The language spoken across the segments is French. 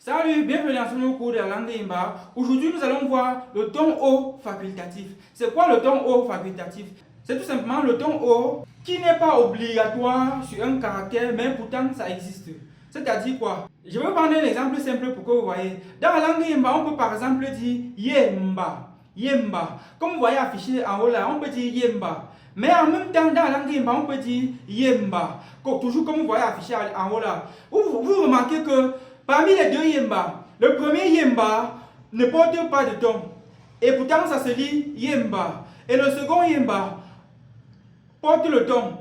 Salut, bienvenue dans ce nouveau cours de la langue Imba. Aujourd'hui, nous allons voir le ton haut facultatif. C'est quoi le ton haut facultatif? C'est tout simplement le ton haut qui n'est pas obligatoire sur un caractère, mais pourtant ça existe. C'est-à-dire quoi? Je vais prendre un exemple simple pour que vous voyez. Dans la langue Imba, on peut par exemple dire Yemba. Yemba. Comme vous voyez affiché en haut là, on peut dire Yemba. Mais en même temps, dans la langue Imba, on peut dire Yemba. Toujours comme vous voyez affiché en haut là. Vous remarquez que parmi les deux Yemba, le premier Yemba ne porte pas de ton. Et pourtant, ça se dit Yemba. Et le second Yemba porte le ton.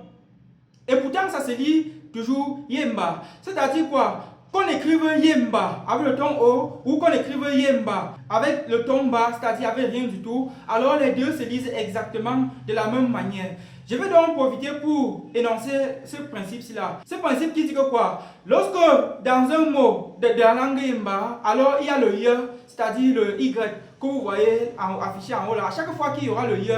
Et pourtant, ça se dit toujours Yemba. C'est-à-dire quoi? Qu'on écrive Yemba avec le ton haut ou qu'on écrive Yemba avec le ton bas, c'est-à-dire avec rien du tout, alors les deux se lisent exactement de la même manière. Je vais donc profiter pour énoncer ce principe-là. Ce principe qui dit que quoi? Lorsque dans un mot de la langue Yemba, alors il y a le Y, c'est-à-dire le Y que vous voyez affiché en haut là. À chaque fois qu'il y aura le Y,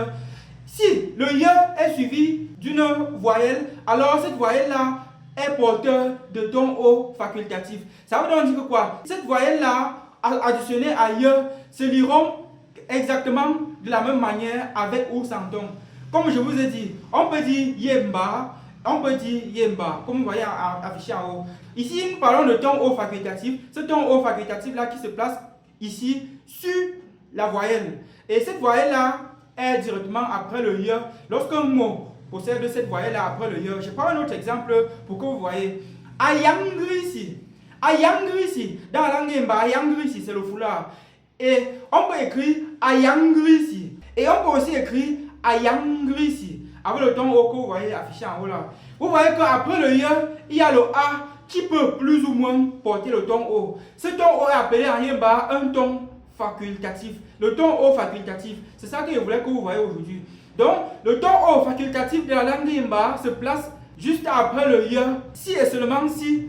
si le Y est suivi d'une voyelle, alors cette voyelle-là est porteur de ton haut facultatif. Ça veut donc dire que quoi? Cette voyelle-là, additionnée à Y, se liront exactement de la même manière avec ou sans ton. Comme je vous ai dit, on peut dire Yemba, on peut dire Yemba, comme vous voyez affiché en haut. Ici, nous parlons de ton haut facultatif. Ce ton haut facultatif-là qui se place ici sur la voyelle. Et cette voyelle-là est directement après le Y. Lorsqu'un mot possède cette voyelle-là après le Y, je prends un autre exemple pour que vous voyez. Ayangrisi. Ayangrisi. Dans la langue Yemba, Ayangrisi, c'est le foulard. Et on peut écrire Ayangrisi. Et on peut aussi écrire Ayangrisi avec le ton haut que vous voyez affiché en haut là. Vous voyez qu'après le Y, il y a le A qui peut plus ou moins porter le ton haut. Ce ton haut est appelé en Yemba un ton facultatif. Le ton haut facultatif, c'est ça que je voulais que vous voyez aujourd'hui. Donc, le ton haut facultatif de la langue Yemba se place juste après le Y, si et seulement si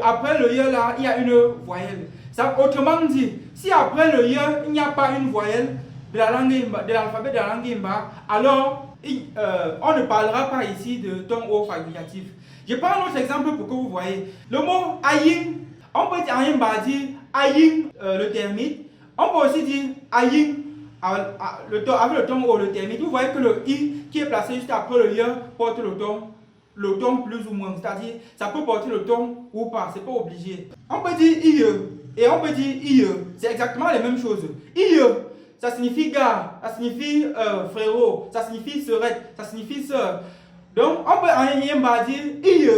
après le Y là, il y a une voyelle. Ça, autrement dit, si après le Y, il n'y a pas une voyelle de la langue Yemba, de l'alphabet de la langue Yemba, alors on ne parlera pas ici de ton haut facultatif. Je prends un autre exemple pour que vous voyez. Le mot ayin, on peut dire en Yemba dire ayin le termite. On peut aussi dire ayin avec le ton haut, le termite. Vous voyez que le i qui est placé juste après le y porte le ton plus ou moins. C'est-à-dire, ça peut porter le ton ou pas, c'est pas obligé. On peut dire ie et on peut dire ie. C'est exactement les mêmes choses. Ie, ça signifie gars, ça signifie frérot, ça signifie sœurette, ça signifie sœur. Donc, on peut en Yemba dire ie.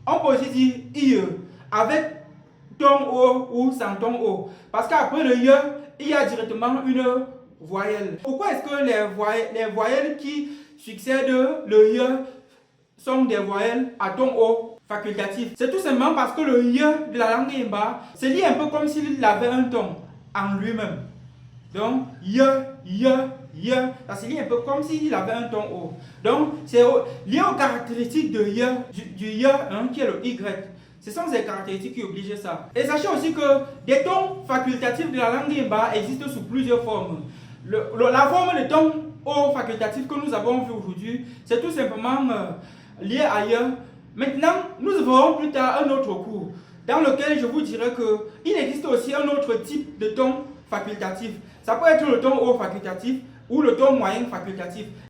On peut aussi dire ie avec ton haut ou sans ton haut. Parce qu'après le y, il y a directement une voyelle. Pourquoi est-ce que les voyelles qui succèdent le y sont des voyelles à ton haut facultatif? C'est tout simplement parce que le y de la langue Yemba se lit un peu comme s'il avait un ton en lui-même. Donc, ça se lit un peu comme s'il avait un ton haut. Donc, c'est lié aux caractéristiques de du y qui est le y. Ce sont ces caractéristiques qui obligent ça. Et sachez aussi que des tons facultatifs de la langue Yemba existent sous plusieurs formes. La forme de ton haut facultatif que nous avons vu aujourd'hui, c'est tout simplement lié ailleurs. Maintenant, nous verrons plus tard un autre cours dans lequel je vous dirai qu'il existe aussi un autre type de ton facultatif. Ça peut être le ton haut facultatif ou le ton moyen facultatif.